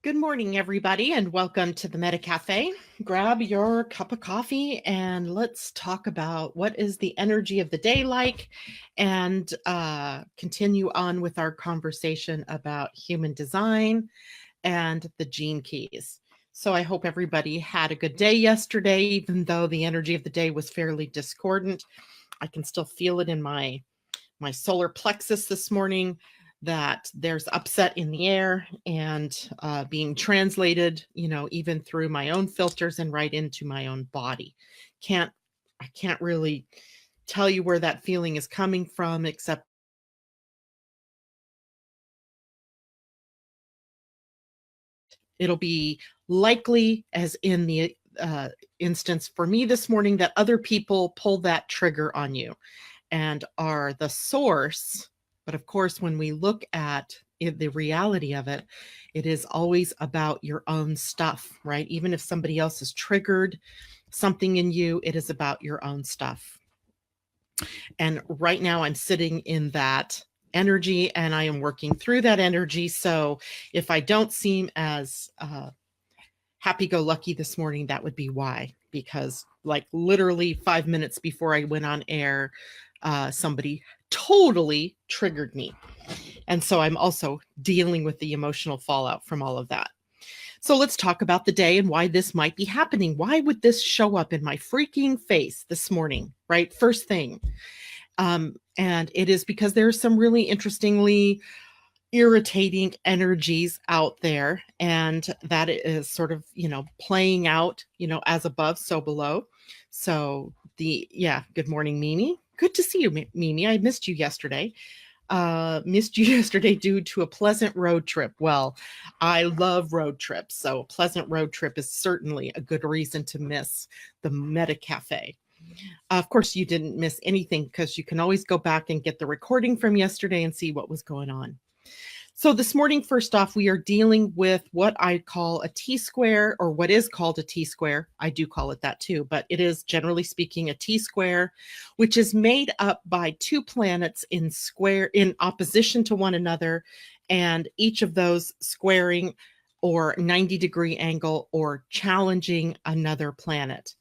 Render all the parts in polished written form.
Good morning, everybody, and welcome to the Meta Cafe. Grab your cup of coffee and let's talk about what is the energy of the day like and continue on with our conversation about human design and the gene keys. So I hope everybody had a good day yesterday, even though the energy of the day was fairly discordant. I can still feel it in my solar plexus this morning, that there's upset in the air and being translated, even through my own filters and right into my own body. I can't really tell you where that feeling is coming from, except it'll be likely, as in the instance for me this morning, that other people pull that trigger on you and are the source. But of course, when we look at the reality of it, it is always about your own stuff, right? Even if somebody else has triggered something in you, it is about your own stuff. And right now I'm sitting in that energy and I am working through that energy. So if I don't seem as happy-go-lucky this morning, that would be why. Because like literally 5 minutes before I went on air, somebody totally triggered me. And so I'm also dealing with the emotional fallout from all of that. So let's talk about the day and why this might be happening. Why would this show up in my freaking face this morning, right? First thing. And it is because there's some really interestingly irritating energies out there, and that is sort of playing out as above so below. So good morning, Mimi. Good to see you, Mimi. I missed you yesterday. Due to a pleasant road trip. Well, I love road trips, so a pleasant road trip is certainly a good reason to miss the Meta Cafe. Of course, you didn't miss anything because you can always go back and get the recording from yesterday and see what was going on. So this morning, first off, we are dealing with what I call a T-square, or what is called a T-square. I do call it that too, but it is generally speaking a T-square, which is made up by two planets in opposition to one another, and each of those squaring or 90-degree angle or challenging another planet.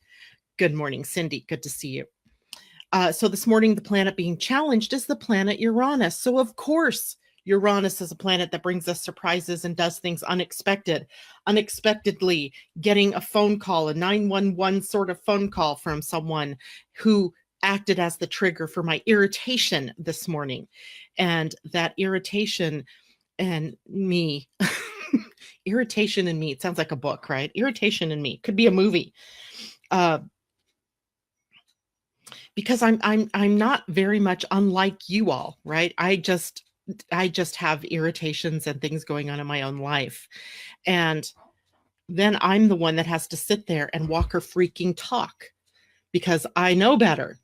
Good morning, Cindy. Good to see you. So this morning, the planet being challenged is the planet Uranus. So of course, Uranus is a planet that brings us surprises and does things unexpectedly, getting a phone call, a 911 sort of phone call from someone who acted as the trigger for my irritation this morning. And that irritation and me, irritation and me, it sounds like a book, right? Irritation and me could be a movie. Because I'm not very much unlike you all, right? I just have irritations and things going on in my own life. And then I'm the one that has to sit there and walk her freaking talk because I know better.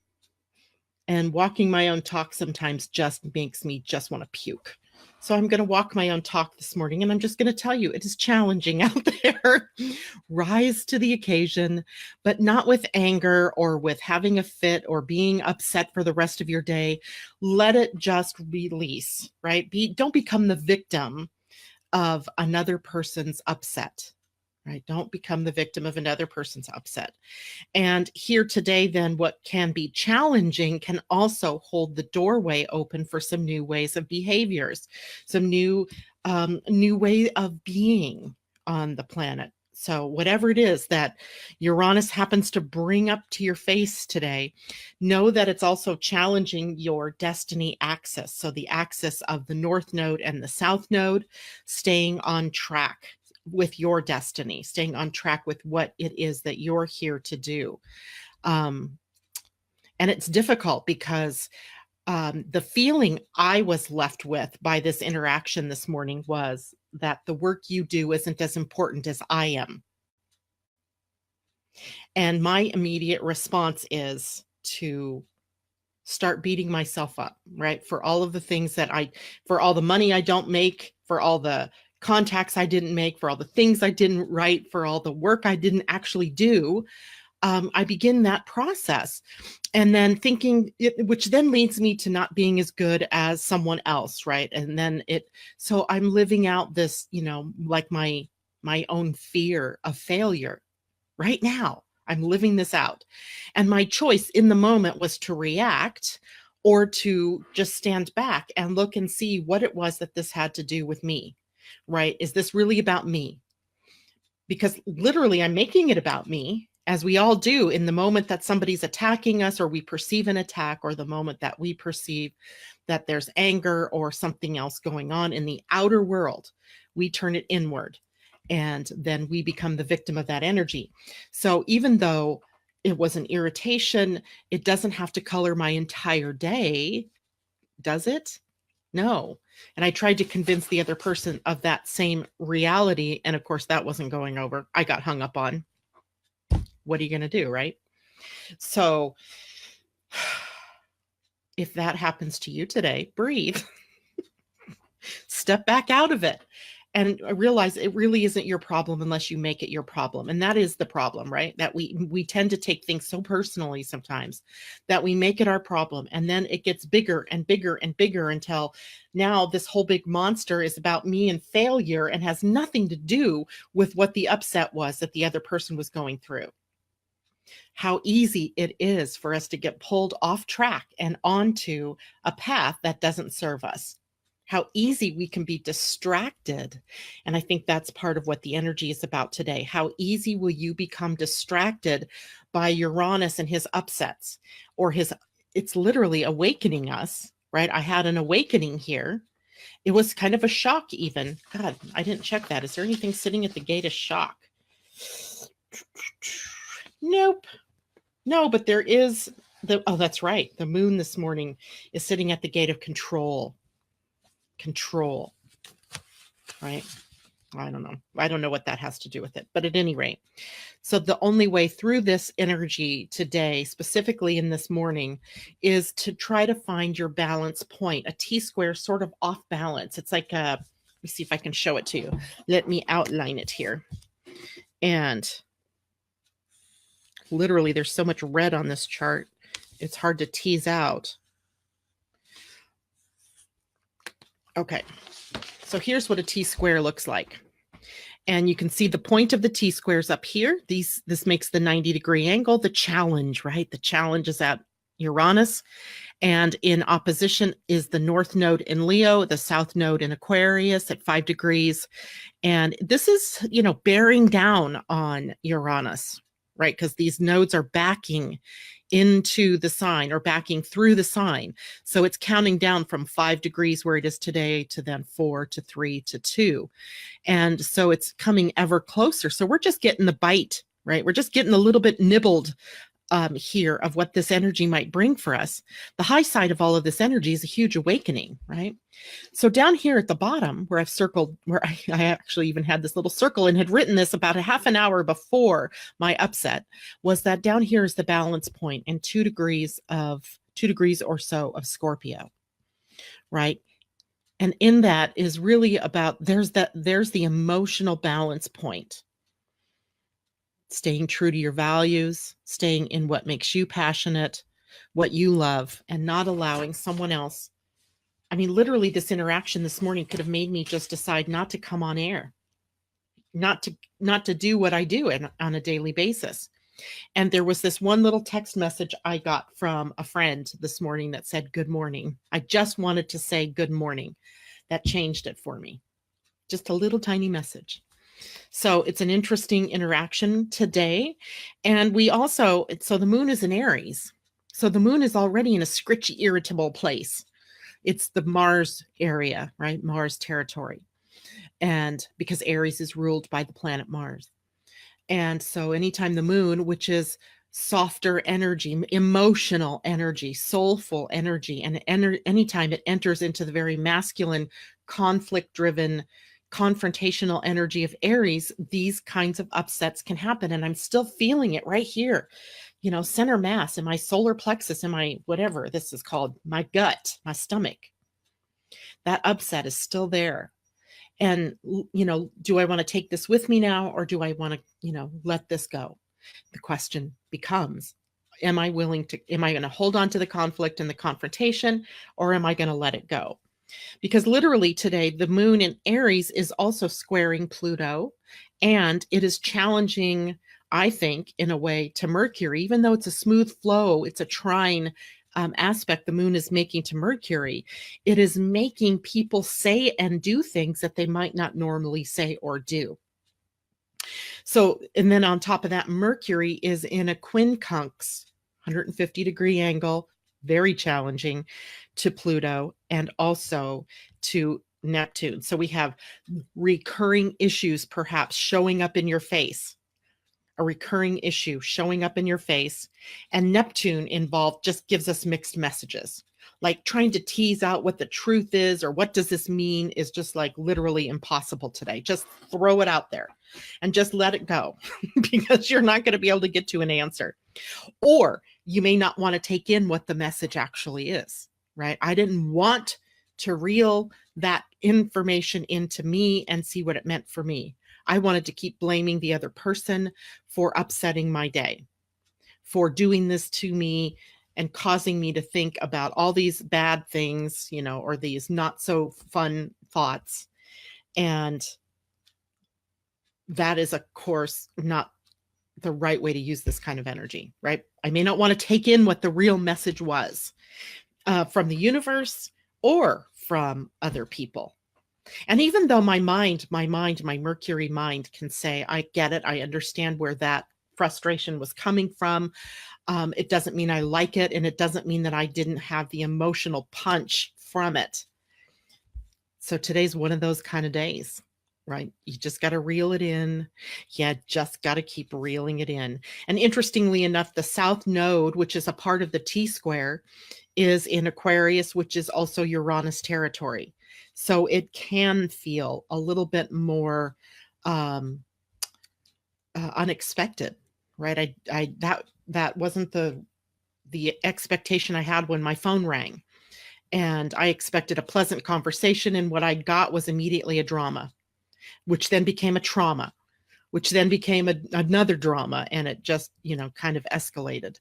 And walking my own talk sometimes just makes me just want to puke. So I'm going to walk my own talk this morning, and I'm just going to tell you it is challenging out there. Rise to the occasion, but not with anger or with having a fit or being upset for the rest of your day. Let it just release, right? Don't become the victim of another person's upset, right? Don't become the victim of another person's upset. And here today, then, what can be challenging can also hold the doorway open for some new ways of behaviors, some new way of being on the planet. So whatever it is that Uranus happens to bring up to your face today, know that it's also challenging your destiny axis. So the axis of the North Node and the South Node, staying on track with your destiny, staying on track with what it is that you're here to do. And it's difficult because the feeling I was left with by this interaction this morning was that the work you do isn't as important as I am. And my immediate response is to start beating myself up, right? For all of the things for all the money I don't make, for all the contacts I didn't make, for all the things I didn't write, for all the work I didn't actually do. I begin that process and then thinking, which then leads me to not being as good as someone else, right? And then so I'm living out this, like my my own fear of failure. Right now, I'm living this out. And my choice in the moment was to react or to just stand back and look and see what it was that this had to do with me, right? Is this really about me? Because literally I'm making it about me, as we all do in the moment that somebody's attacking us or we perceive an attack, or the moment that we perceive that there's anger or something else going on in the outer world, we turn it inward and then we become the victim of that energy. So even though it was an irritation, it doesn't have to color my entire day, does it? No. And I tried to convince the other person of that same reality. And of course, that wasn't going over. I got hung up on. What are you going to do, right? So if that happens to you today, breathe, step back out of it, and realize it really isn't your problem unless you make it your problem. And that is the problem, right? That we tend to take things so personally sometimes that we make it our problem. And then it gets bigger and bigger and bigger until now this whole big monster is about me and failure and has nothing to do with what the upset was that the other person was going through. How easy it is for us to get pulled off track and onto a path that doesn't serve us. How easy we can be distracted. And I think that's part of what the energy is about today. How easy will you become distracted by Uranus and his upsets, or it's literally awakening us, right? I had an awakening here. It was kind of a shock even. God, I didn't check that. Is there anything sitting at the gate of shock? Nope. No, but there is oh, that's right. The moon this morning is sitting at the gate of control. Control, right? I don't know. I don't know what that has to do with it, but at any rate, so the only way through this energy today, specifically in this morning, is to try to find your balance point, a T-square sort of off balance. It's like let me see if I can show it to you. Let me outline it here. And literally there's so much red on this chart, it's hard to tease out. Okay, so here's what a T-square looks like. And you can see the point of the T-squares up here. This makes the 90-degree angle, the challenge, right? The challenge is at Uranus. And in opposition is the north node in Leo, the south node in Aquarius at 5 degrees. And this is, bearing down on Uranus, right? Because these nodes are backing into the sign or backing through the sign. So it's counting down from 5 degrees where it is today to then 4 to 3 to 2. And so it's coming ever closer. So we're just getting the bite, right? We're just getting a little bit nibbled here of what this energy might bring for us. The high side of all of this energy is a huge awakening, right? So down here at the bottom where I've circled, where I actually even had this little circle and had written this about a half an hour before my upset, was that down here is the balance point and 2 degrees or so of Scorpio, right? And in that is really about, there's the emotional balance point. Staying true to your values, staying in what makes you passionate, what you love, and not allowing someone else. I mean, literally this interaction this morning could have made me just decide not to come on air, not to do what I do on a daily basis. And there was this one little text message I got from a friend this morning that said, "Good morning." I just wanted to say good morning. That changed it for me. Just a little tiny message. So it's an interesting interaction today. And so the moon is in Aries. So the moon is already in a scritchy, irritable place. It's the Mars area, right? Mars territory. And because Aries is ruled by the planet Mars. And so anytime the moon, which is softer energy, emotional energy, soulful energy, and anytime it enters into the very masculine, conflict-driven, confrontational energy of Aries, these kinds of upsets can happen. And I'm still feeling it right here, center mass in my solar plexus, in my, whatever this is called, my gut, my stomach. That upset is still there. And, do I want to take this with me now, or do I want to, let this go? The question becomes, am I going to hold on to the conflict and the confrontation, or am I going to let it go? Because literally today, the moon in Aries is also squaring Pluto, and it is challenging, I think, in a way, to Mercury. Even though it's a smooth flow, it's a trine aspect the moon is making to Mercury. It is making people say and do things that they might not normally say or do. So, and then on top of that, Mercury is in a quincunx, 150-degree angle, very challenging to Pluto and also to Neptune. So we have recurring issues perhaps showing up in your face, a recurring issue showing up in your face. And Neptune involved just gives us mixed messages. Like trying to tease out what the truth is or what does this mean is just like literally impossible today. Just throw it out there and just let it go because you're not going to be able to get to an answer. Or you may not want to take in what the message actually is, right? I didn't want to reel that information into me and see what it meant for me. I wanted to keep blaming the other person for upsetting my day, for doing this to me and causing me to think about all these bad things, you know, or these not so fun thoughts. And that is, of course, not the right way to use this kind of energy, right? I may not want to take in what the real message was from the universe or from other people. And even though my Mercury mind can say, I get it, I understand where that frustration was coming from. It doesn't mean I like it, and it doesn't mean that I didn't have the emotional punch from it. So today's one of those kind of days, right? You just got to reel it in. Yeah, just got to keep reeling it in. And interestingly enough, the South Node, which is a part of the T square, is in Aquarius, which is also Uranus territory. So it can feel a little bit more unexpected, right? That wasn't the expectation I had when my phone rang, and I expected a pleasant conversation, and what I got was immediately a drama, which then became a trauma, which then became another drama, and it just, you know, kind of escalated.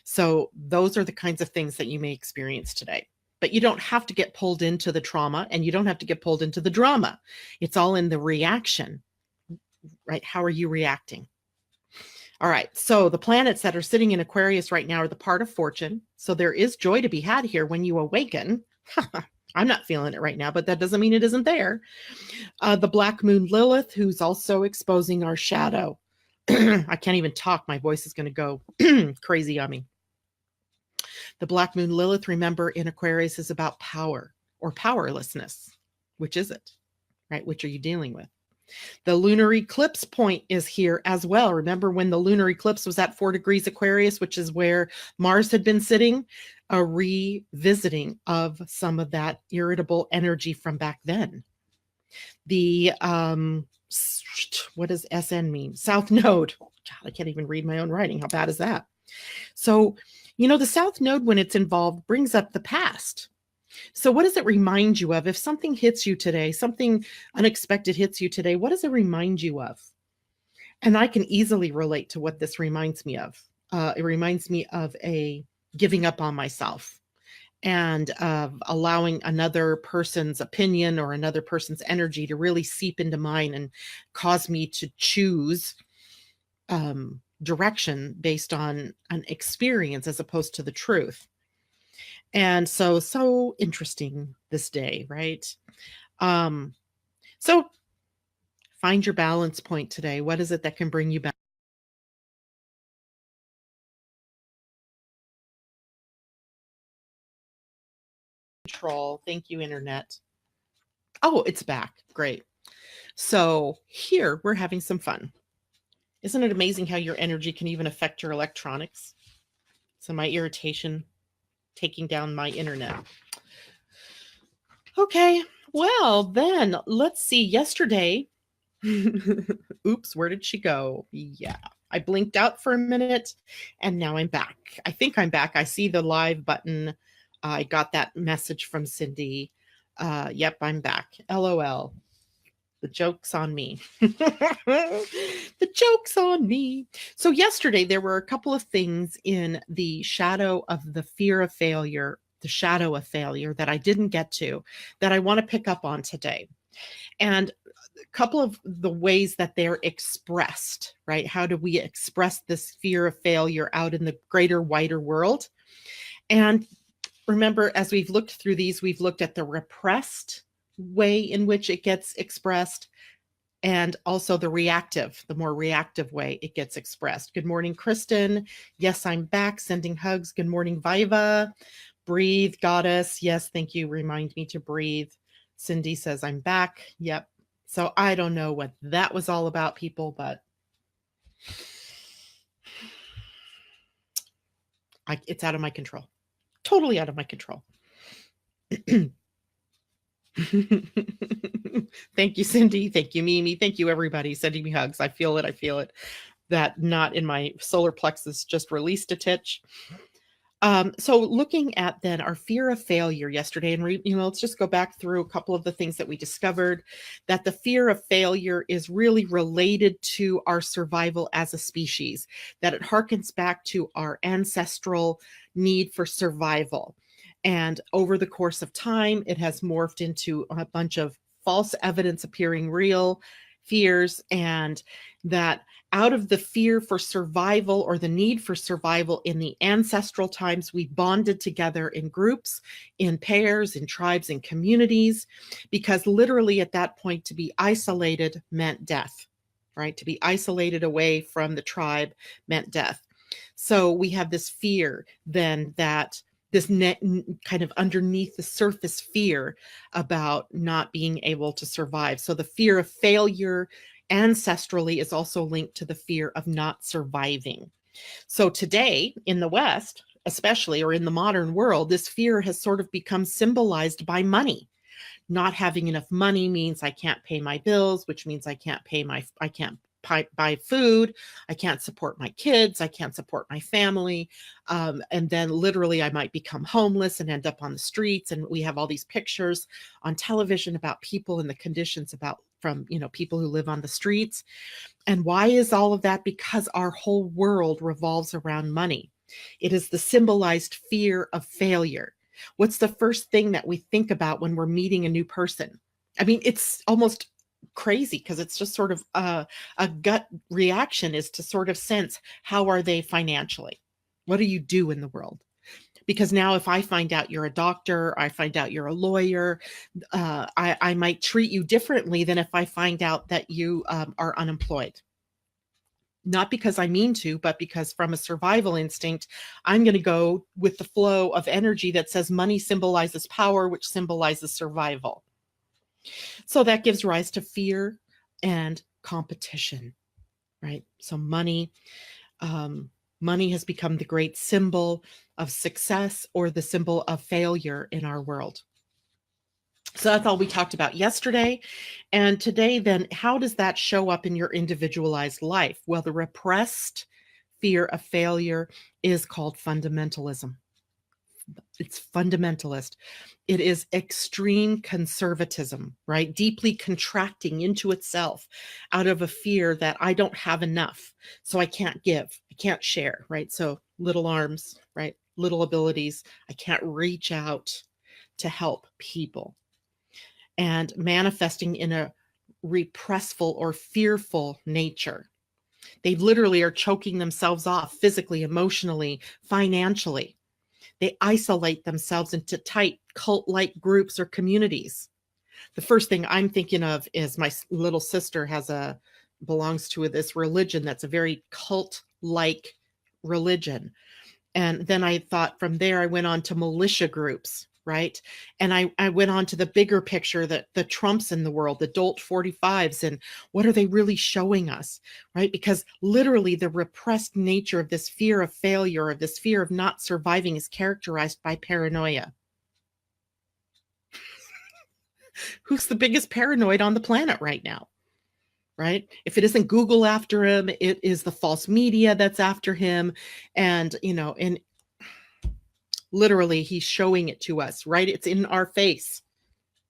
So those are the kinds of things that you may experience today. But you don't have to get pulled into the trauma, and you don't have to get pulled into the drama. It's all in the reaction, right? How are you reacting? All right. So the planets that are sitting in Aquarius right now are the part of fortune. So there is joy to be had here when you awaken. I'm not feeling it right now, but that doesn't mean it isn't there. The black moon Lilith, who's also exposing our shadow. I can't even talk. My voice is going to go crazy on me. The black moon Lilith, remember, in Aquarius is about power or powerlessness. Which is it, right? Which are you dealing with? The lunar eclipse point is here as well. Remember when the lunar eclipse was at 4 degrees Aquarius, which is where Mars had been sitting? A revisiting of some of that irritable energy from back then. The, what does SN mean? South Node. God, I can't even read my own writing. How bad is that? So, you know, the South Node, when it's involved, brings up the past. So what does it remind you of? If something hits you today, something unexpected hits you today, what does it remind you of? And I can easily relate to what this reminds me of. It reminds me of a giving up on myself and of allowing another person's opinion or another person's energy to really seep into mine and cause me to choose direction based on an experience as opposed to the truth. And so interesting this day, right? So find your balance point today. What is it that can bring you back? Control. Thank you, internet. Oh, it's back. Great. So here we're having some fun. Isn't it amazing how your energy can even affect your electronics? So my irritation taking down my internet. Okay, well then let's see. Yesterday, oops, where did she go? Yeah, I blinked out for a minute and now I'm back. I think I'm back. I see the live button. I got that message from Cindy. Yep, I'm back. LOL. The joke's on me. The joke's on me. So yesterday there were a couple of things in the shadow of the fear of failure the shadow of failure that I didn't get to, that I want to pick up on today. And a couple of the ways that they're expressed, right? How do we express this fear of failure out in the greater, wider world? And remember, as we've looked through these, we've looked at the repressed way in which it gets expressed, and also the more reactive way it gets expressed. Good morning, Kristen. Yes, I'm back. Sending hugs. Good morning, Viva. Breathe, goddess. Yes, thank you. Remind me to breathe. Cindy says I'm back. Yep. So I don't know what that was all about, people, but it's out of my control. Totally out of my control. Thank you, Cindy. Thank you, Mimi. Thank you, everybody, sending me hugs. I feel it. I feel it. That knot in my solar plexus just released a titch. So looking at then our fear of failure yesterday, and let's just go back through a couple of the things that we discovered. That the fear of failure is really related to our survival as a species. That it harkens back to our ancestral need for survival. And over the course of time, it has morphed into a bunch of false evidence appearing real fears, and that out of the fear for survival or the need for survival in the ancestral times, we bonded together in groups, in pairs, in tribes, in communities, because literally at that point, to be isolated meant death, right? To be isolated away from the tribe meant death. So we have this fear then that this kind of underneath the surface fear about not being able to survive. So the fear of failure ancestrally is also linked to the fear of not surviving. So today in the West, especially, or in the modern world, this fear has sort of become symbolized by money. Not having enough money means I can't pay my bills, which means I can't buy food, I can't support my kids, I can't support my family, and then literally I might become homeless and end up on the streets. And we have all these pictures on television about people and the conditions from people who live on the streets. And why is all of that? Because our whole world revolves around money. It is the symbolized fear of failure. What's the first thing that we think about when we're meeting a new person? I mean, it's almost crazy because it's just sort of a gut reaction is to sort of sense, how are they financially? What do you do in the world? Because now if I find out you're a doctor, I find out you're a lawyer, I might treat you differently than if I find out that you are unemployed. Not because I mean to, but because from a survival instinct, I'm going to go with the flow of energy that says money symbolizes power, which symbolizes survival. So that gives rise to fear and competition, right? So money has become the great symbol of success or the symbol of failure in our world. So that's all we talked about yesterday. And today, then, how does that show up in your individualized life? Well, the repressed fear of failure is called fundamentalism. It's fundamentalist. It is extreme conservatism, right? Deeply contracting into itself out of a fear that I don't have enough, so I can't give, I can't share, right? So little arms, right? Little abilities. I can't reach out to help people. And manifesting in a repressful or fearful nature. They literally are choking themselves off physically, emotionally, financially. They isolate themselves into tight cult-like groups or communities. The first thing I'm thinking of is my little sister belongs to this religion that's a very cult-like religion. And then I thought from there, I went on to militia groups, right? And I went on to the bigger picture, that the Trumps in the world, the Dolt 45s, and what are they really showing us, right? Because literally the repressed nature of this fear of failure, of this fear of not surviving, is characterized by paranoia. Who's the biggest paranoid on the planet right now? Right? If it isn't Google after him, it is the false media that's after him. And, and literally he's showing it to us, right? It's in our face,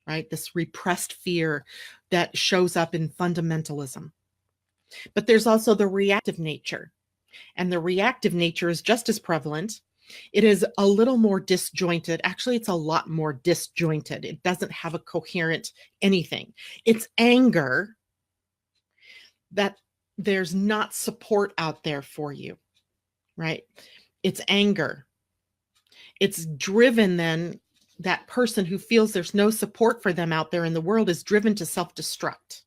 right? This repressed fear that shows up in fundamentalism. But there's also the reactive nature. And the reactive nature is just as prevalent. It is a little more disjointed. Actually, it's a lot more disjointed. It doesn't have a coherent anything. It's anger that there's not support out there for you, right? It's anger. It's driven then, that person who feels there's no support for them out there in the world is driven to self-destruct,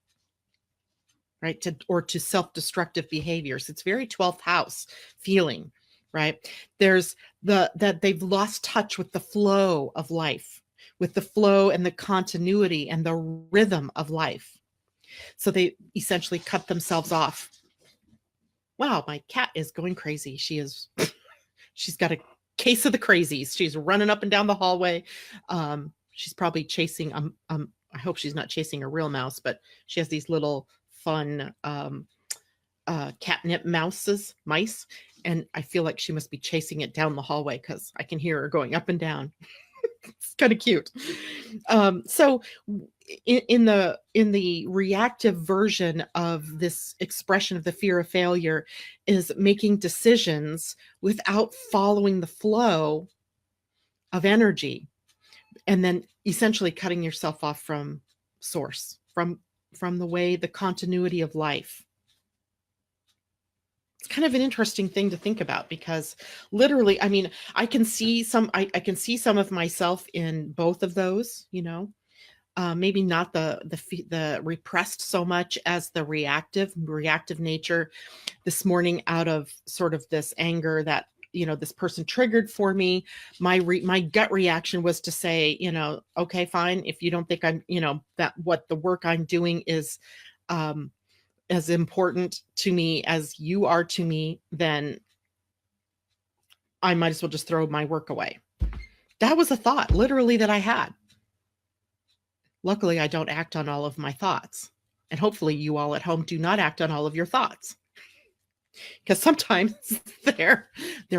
right? To self-destructive behaviors. It's very 12th house feeling, right? There's that they've lost touch with the flow of life, with the flow and the continuity and the rhythm of life. So they essentially cut themselves off. Wow, my cat is going crazy. She's got a case of the crazies. She's running up and down the hallway. She's probably chasing, I hope she's not chasing a real mouse, but she has these little fun catnip mice. And I feel like she must be chasing it down the hallway because I can hear her going up and down. It's kind of cute. So in the reactive version of this expression of the fear of failure is making decisions without following the flow of energy, and then essentially cutting yourself off from source, from the continuity of life. It's kind of an interesting thing to think about, because literally, I mean, I can see some of myself in both of those, maybe not the repressed so much as the reactive nature. This morning, out of sort of this anger that, this person triggered for me, my gut reaction was to say, okay, fine. If you don't think I'm, that what the work I'm doing is, as important to me as you are to me, then I might as well just throw my work away. That was a thought, literally, that I had. Luckily, I don't act on all of my thoughts. And hopefully you all at home do not act on all of your thoughts. Because sometimes they're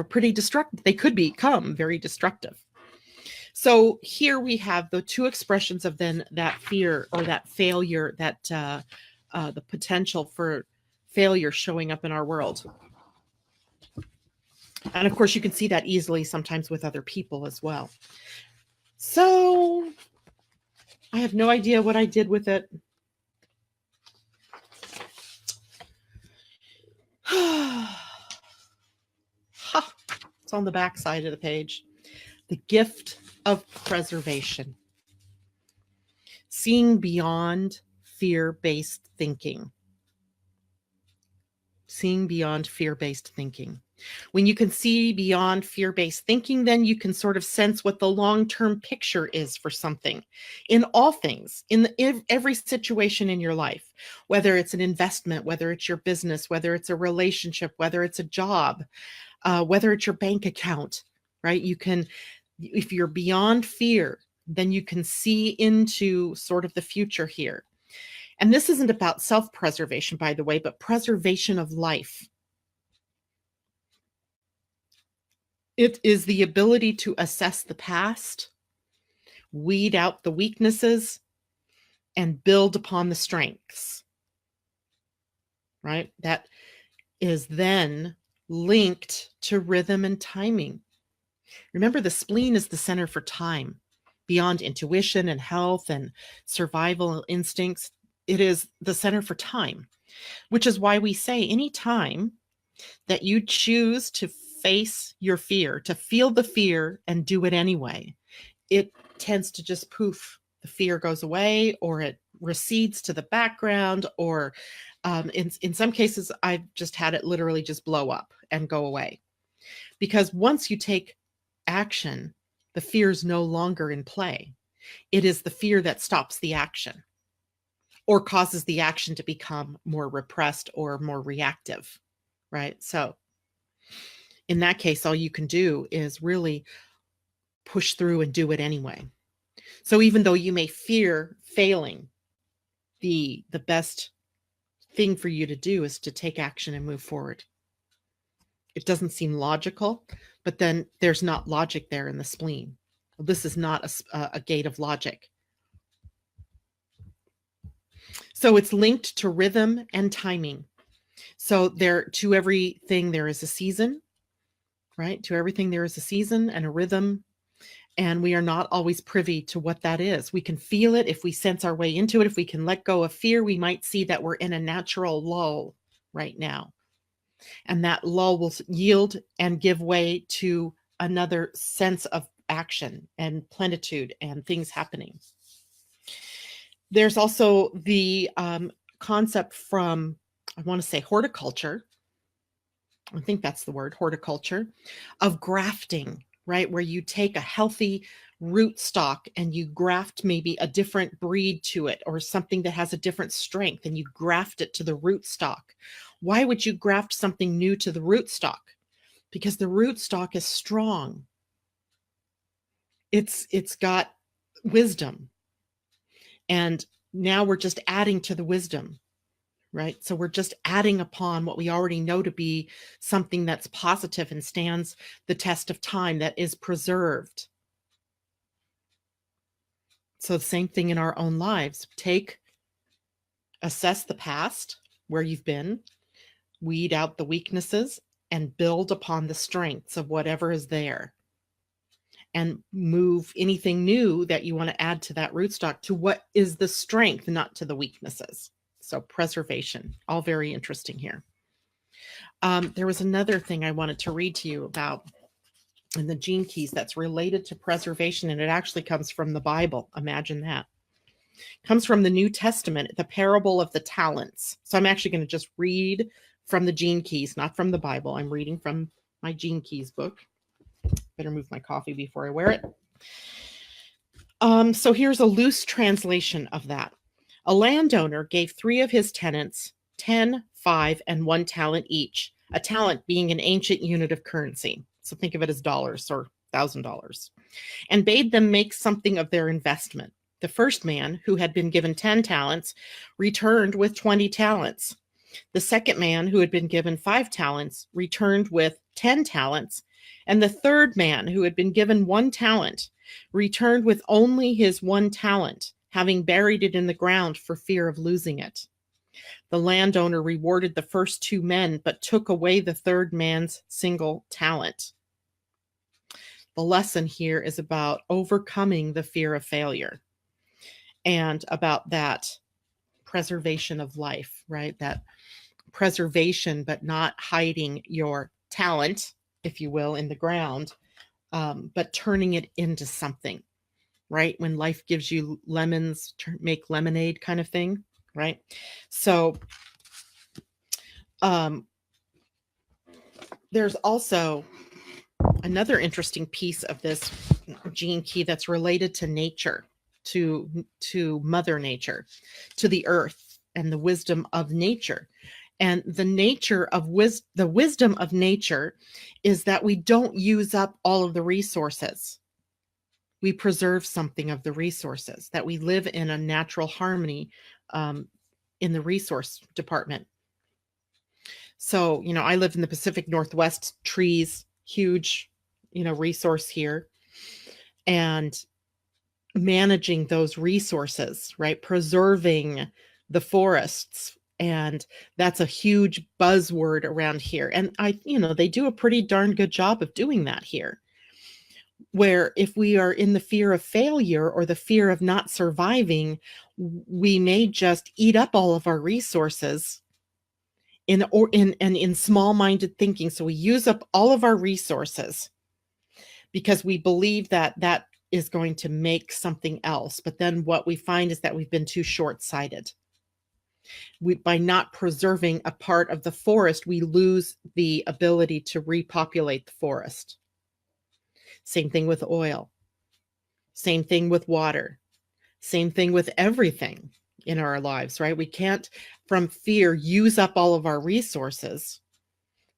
pretty destructive. They could become very destructive. So here we have the two expressions of then that fear or that failure, that the potential for failure showing up in our world. And of course, you can see that easily sometimes with other people as well. So I have no idea what I did with it. It's on the back side of the page. The gift of preservation. Seeing beyond fear-based thinking. Seeing beyond fear-based thinking. When you can see beyond fear-based thinking, then you can sort of sense what the long-term picture is for something in all things, in every situation in your life, whether it's an investment, whether it's your business, whether it's a relationship, whether it's a job, whether it's your bank account, right? You can, if you're beyond fear, then you can see into sort of the future here. And this isn't about self-preservation, by the way, but preservation of life. It is the ability to assess the past, weed out the weaknesses, and build upon the strengths, right? That is then linked to rhythm and timing. Remember, the spleen is the center for time. Beyond intuition and health and survival instincts, it is the center for time, which is why we say any time that you choose to face your fear, to feel the fear and do it anyway, it tends to just poof, the fear goes away, or it recedes to the background, or in some cases, I've just had it literally just blow up and go away. Because once you take action, the fear is no longer in play. It is the fear that stops the action or causes the action to become more repressed or more reactive, right? So in that case, all you can do is really push through and do it anyway. So even though you may fear failing, the best thing for you to do is to take action and move forward. It doesn't seem logical, but then there's not logic there in the spleen. This is not a gate of logic. So it's linked to rhythm and timing. So there, to everything, there is a season. right? To everything there is a season and a rhythm, and we are not always privy to what that is. We can feel it if we sense our way into it. If we can let go of fear, we might see that we're in a natural lull right now. And that lull will yield and give way to another sense of action and plenitude and things happening. There's also the concept from, I want to say, horticulture. I think that's the word, horticulture, of grafting, right? Where you take a healthy root stock and you graft maybe a different breed to it or something that has a different strength, and you graft it to the root stock. Why would you graft something new to the root stock? Because the root stock is strong. It's got wisdom. And now we're just adding to the wisdom, right? So we're just adding upon what we already know to be something that's positive and stands the test of time, that is preserved. So the same thing in our own lives. Assess the past, where you've been, weed out the weaknesses, and build upon the strengths of whatever is there. And move anything new that you want to add to that rootstock to what is the strength, not to the weaknesses. So preservation, all very interesting here. There was another thing I wanted to read to you about in the gene keys that's related to preservation, and it actually comes from the Bible. Imagine that. It comes from the New Testament, the parable of the talents. So I'm actually going to just read from the gene keys, not from the Bible. I'm reading from my gene keys book. Better move my coffee before I wear it. So here's a loose translation of that. A landowner gave 3 of his tenants 10, 5, and 1 talent each, a talent being an ancient unit of currency. So think of it as dollars or $1,000, and bade them make something of their investment. The first man, who had been given 10 talents, returned with 20 talents. The second man, who had been given 5 talents, returned with 10 talents. And the third man, who had been given 1 talent, returned with only his 1 talent, having buried it in the ground for fear of losing it. The landowner rewarded the first 2 men, but took away the third man's single talent. The lesson here is about overcoming the fear of failure and about that preservation of life, right? That preservation, but not hiding your talent, if you will, in the ground, but turning it into something, right? When life gives you lemons, make lemonade kind of thing, right? So there's also another interesting piece of this gene key that's related to nature, to Mother Nature, to the earth and the wisdom of nature. And the nature of the wisdom of nature is that we don't use up all of the resources. We preserve something of the resources, that we live in a natural harmony in the resource department. So, I live in the Pacific Northwest, trees, huge, resource here. And managing those resources, right? Preserving the forests. And that's a huge buzzword around here. And they do a pretty darn good job of doing that here. Where if we are in the fear of failure or the fear of not surviving, we may just eat up all of our resources in small-minded thinking. So we use up all of our resources because we believe that is going to make something else. But then what we find is that we've been too short-sighted. By not preserving a part of the forest, we lose the ability to repopulate the forest. Same thing with oil. Same thing with water. Same thing with everything in our lives, right? We can't, from fear, use up all of our resources,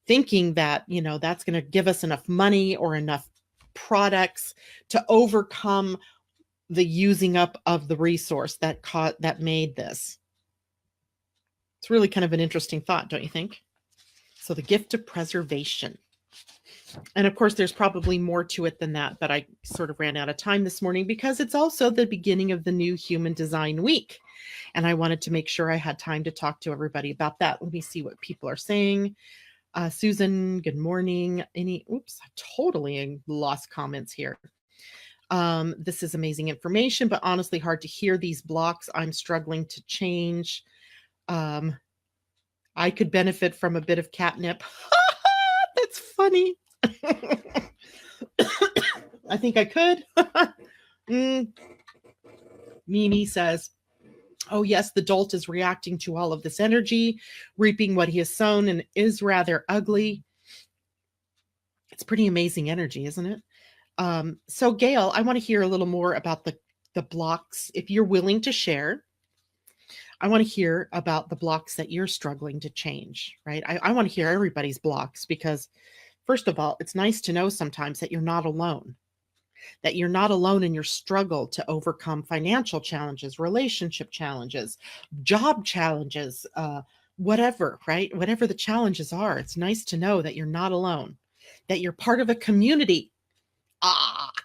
thinking that, that's going to give us enough money or enough products to overcome the using up of the resource that made this. It's really kind of an interesting thought, don't you think? So the gift of preservation. And of course, there's probably more to it than that, but I sort of ran out of time this morning because it's also the beginning of the new Human Design Week. And I wanted to make sure I had time to talk to everybody about that. Let me see what people are saying. Susan, good morning. Oops, I totally lost comments here. This is amazing information, but honestly hard to hear these blocks. I'm struggling to change. I could benefit from a bit of catnip. That's funny. I think I could. Mimi says, oh, yes, the dolt is reacting to all of this energy, reaping what he has sown, and is rather ugly. It's pretty amazing energy, isn't it? So, Gail, I want to hear a little more about the blocks. If you're willing to share, I want to hear about the blocks that you're struggling to change, right? I want to hear everybody's blocks because, first of all, it's nice to know sometimes that you're not alone. That you're not alone in your struggle to overcome financial challenges, relationship challenges, job challenges, whatever, right? Whatever the challenges are, it's nice to know that you're not alone, that you're part of a community.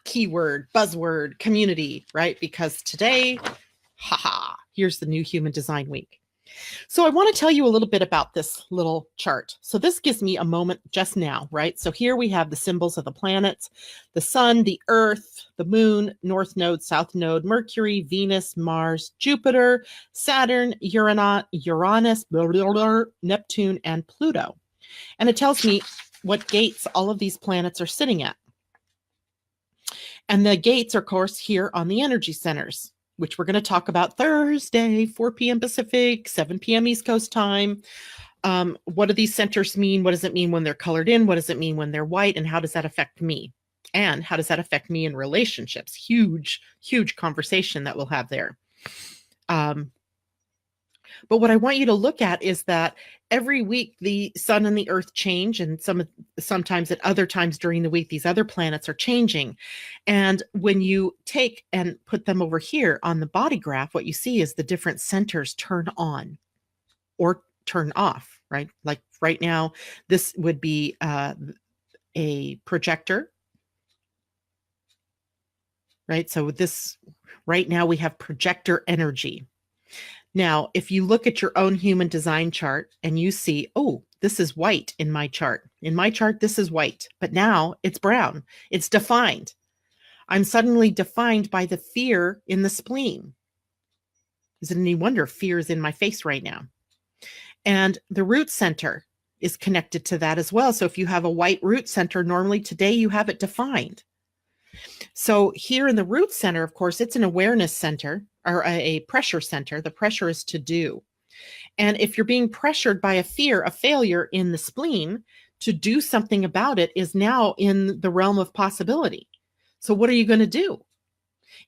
Keyword, buzzword, community, right? Because today, here's the new Human Design Week. So I want to tell you a little bit about this little chart. So this gives me a moment just now, right? So here we have the symbols of the planets, the sun, the earth, the moon, north node, south node, Mercury, Venus, Mars, Jupiter, Saturn, Uranus, Neptune, and Pluto. And it tells me what gates all of these planets are sitting at. And the gates are, of course, here on the energy centers, which we're going to talk about Thursday, 4 p.m. Pacific, 7 p.m. East Coast time. What do these centers mean? What does it mean when they're colored in? What does it mean when they're white? And how does that affect me? And how does that affect me in relationships? Huge, huge conversation that we'll have there. But what I want you to look at is that every week the sun and the earth change, and sometimes at other times during the week, these other planets are changing. And when you take and put them over here on the body graph, what you see is the different centers turn on or turn off, right? Like right now, this would be a projector, right? So this right now we have projector energy. Now, if you look at your own human design chart and you see, oh, this is white in my chart. In my chart, this is white, but now it's brown. It's defined. I'm suddenly defined by the fear in the spleen. Is it any wonder fear is in my face right now? And the root center is connected to that as well. So if you have a white root center, normally today you have it defined. So here in the root center, of course, it's an awareness center or a pressure center. The pressure is to do. And if you're being pressured by a fear of failure in the spleen, to do something about it is now in the realm of possibility. So what are you going to do?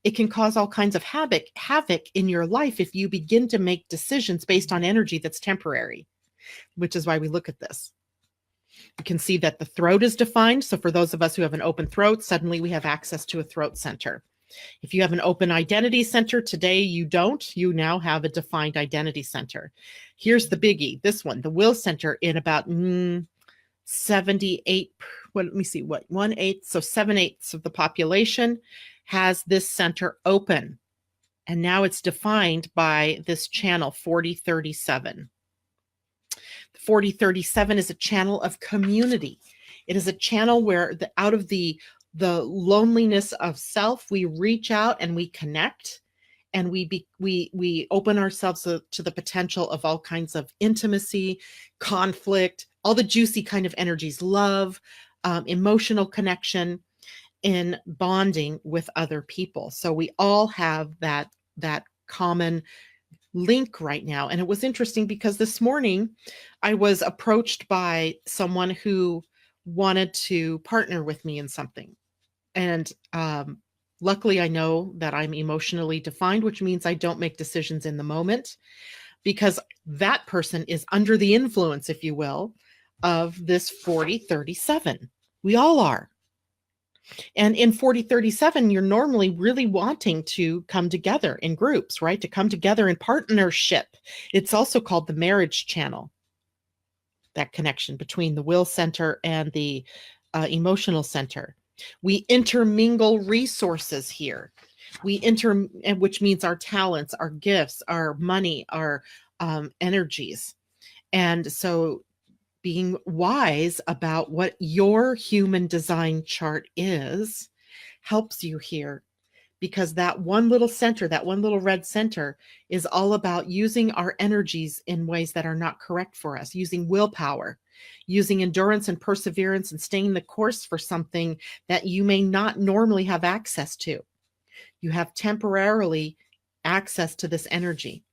It can cause all kinds of havoc in your life if you begin to make decisions based on energy that's temporary, which is why we look at this. You can see that the throat is defined. So for those of us who have an open throat, suddenly we have access to a throat center. If you have an open identity center, today you don't. You now have a defined identity center. Here's the biggie, this one, the will center in about 78, let me see, what, 1/8, so 7/8 of the population has this center open. And now it's defined by this channel 4037. 4037 is a channel of community. It is a channel where out of the loneliness of self, we reach out and we connect, and we open ourselves to the potential of all kinds of intimacy, conflict, all the juicy kind of energies, love, emotional connection, in bonding with other people. So we all have that common link right now. And it was interesting because this morning I was approached by someone who wanted to partner with me in something. And luckily I know that I'm emotionally defined, which means I don't make decisions in the moment, because that person is under the influence, if you will, of this 4037. We all are. And in 4037, you're normally really wanting to come together in groups, right? To come together in partnership. It's also called the marriage channel, that connection between the will center and the emotional center. We intermingle resources here. Which means our talents, our gifts, our money, our energies. And so being wise about what your human design chart is helps you here, because that one little center, that one little red center, is all about using our energies in ways that are not correct for us, using willpower, using endurance and perseverance, and staying the course for something that you may not normally have access to. You have temporarily access to this energy.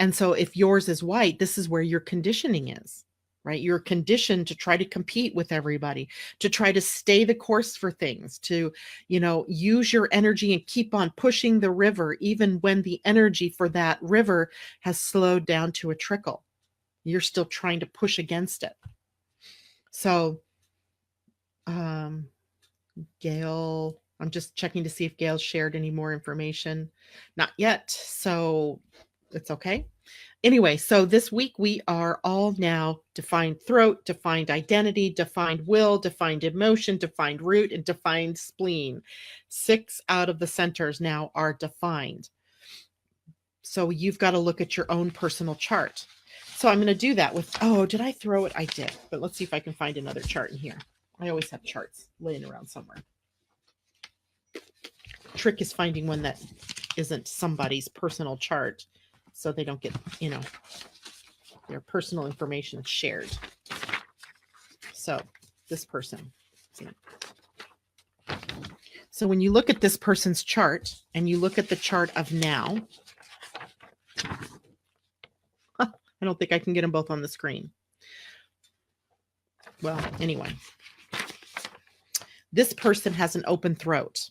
And so if yours is white, this is where your conditioning is, right? You're conditioned to try to compete with everybody, to try to stay the course for things, to, use your energy and keep on pushing the river, even when the energy for that river has slowed down to a trickle. You're still trying to push against it. So, Gail, I'm just checking to see if Gail shared any more information. Not yet. So it's okay. Anyway, so this week we are all now defined throat, defined identity, defined will, defined emotion, defined root, and defined spleen. 6 out of the centers now are defined. So you've got to look at your own personal chart. So I'm going to do that with, did I throw it? I did. But let's see if I can find another chart in here. I always have charts laying around somewhere. Trick is finding one that isn't somebody's personal chart, so they don't get, their personal information shared. So this person. So when you look at this person's chart and you look at the chart of now, I don't think I can get them both on the screen. Well, anyway, this person has an open throat.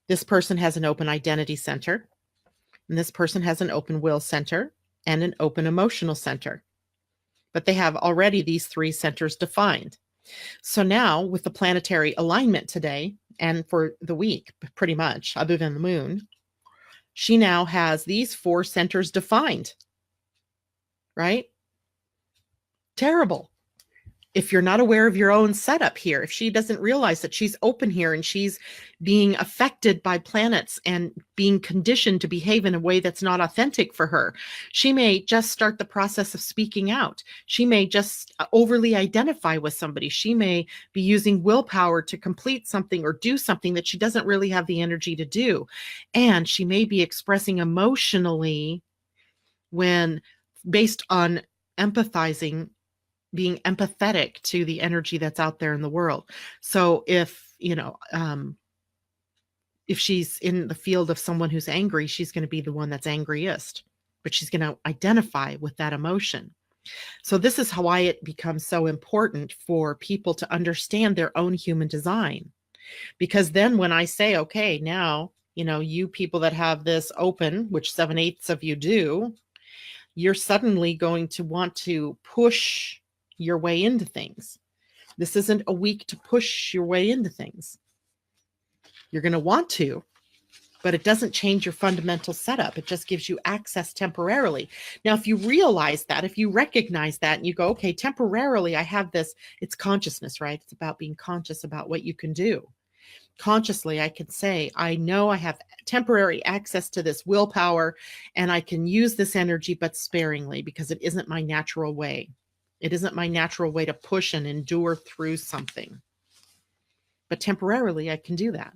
This person has an open identity center. And this person has an open will center and an open emotional center. But they have already these 3 centers defined. So now with the planetary alignment today and for the week, pretty much, other than the moon, she now has these 4 centers defined. Right? Terrible. If you're not aware of your own setup here, if she doesn't realize that she's open here and she's being affected by planets and being conditioned to behave in a way that's not authentic for her, she may just start the process of speaking out. She may just overly identify with somebody. She may be using willpower to complete something or do something that she doesn't really have the energy to do. And she may be expressing emotionally when based on empathizing, being empathetic to the energy that's out there in the world. So if she's in the field of someone who's angry, she's going to be the one that's angriest, but she's going to identify with that emotion. So this is why it becomes so important for people to understand their own human design. Because then when I say, okay, now, you people that have this open, which 7/8 of you do, you're suddenly going to want to push your way into things. This isn't a week to push your way into things. You're going to want to, but it doesn't change your fundamental setup. It just gives you access temporarily. Now, if you realize that, if you recognize that and you go, okay, temporarily I have this, it's consciousness, right? It's about being conscious about what you can do. Consciously, I can say, I know I have temporary access to this willpower and I can use this energy, but sparingly, because it isn't my natural way. It isn't my natural way to push and endure through something. But temporarily, I can do that.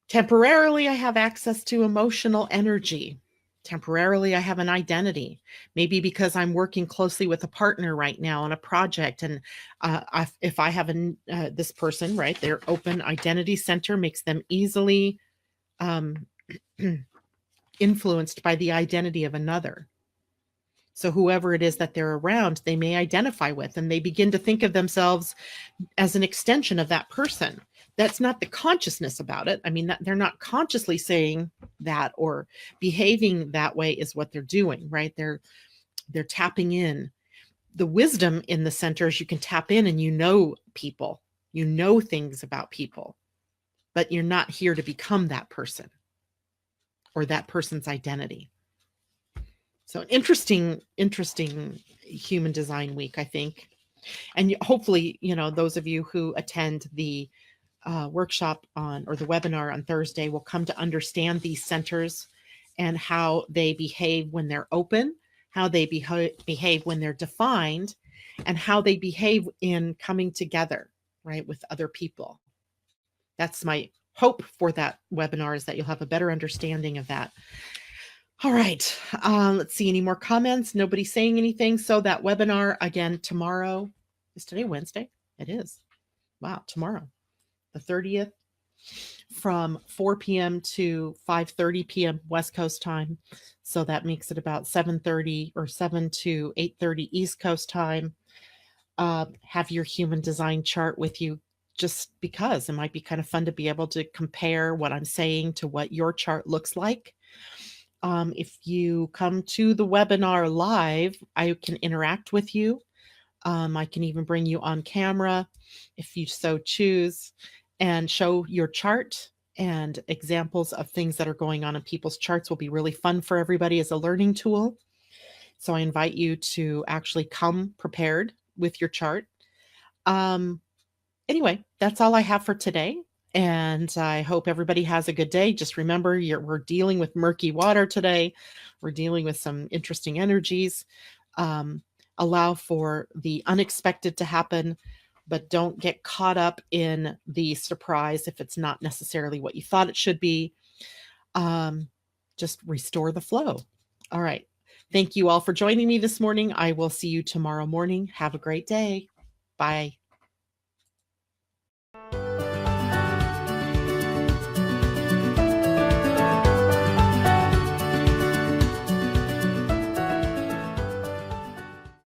Temporarily, I have access to emotional energy. Temporarily, I have an identity. Maybe because I'm working closely with a partner right now on a project. And if I have this person, right, their open identity center makes them easily influenced by the identity of another. So whoever it is that they're around, they may identify with, and they begin to think of themselves as an extension of that person. That's not the consciousness about it. I mean, they're not consciously saying that or behaving that way is what they're doing, right? They're tapping in. The wisdom in the centers, you can tap in and people, things about people, but you're not here to become that person or that person's identity. So an interesting human design week, I think. And hopefully, those of you who attend the workshop or the webinar on Thursday will come to understand these centers and how they behave when they're open, how they behave when they're defined, and how they behave in coming together, right, with other people. That's my hope for that webinar, is that you'll have a better understanding of that. All right. Let's see. Any more comments? Nobody saying anything. So that webinar again tomorrow. Is today Wednesday? It is. Wow. Tomorrow, the 30th, from 4 p.m. to 5:30 p.m. West Coast time. So that makes it about 7:30 or 7 to 8:30 East Coast time. Have your human design chart with you, just because it might be kind of fun to be able to compare what I'm saying to what your chart looks like. If you come to the webinar live, I can interact with you. I can even bring you on camera if you so choose, and show your chart, and examples of things that are going on in people's charts will be really fun for everybody as a learning tool. So I invite you to actually come prepared with your chart. Um, anyway, that's all I have for today. And I hope everybody has a good day. Just remember, we're dealing with murky water today. We're dealing with some interesting energies. Um, Allow for the unexpected to happen, but don't get caught up in the surprise if it's not necessarily what you thought it should be. Um, just restore the flow. All right. Thank you all for joining me this morning. I will see you tomorrow morning. Have a great day. Bye.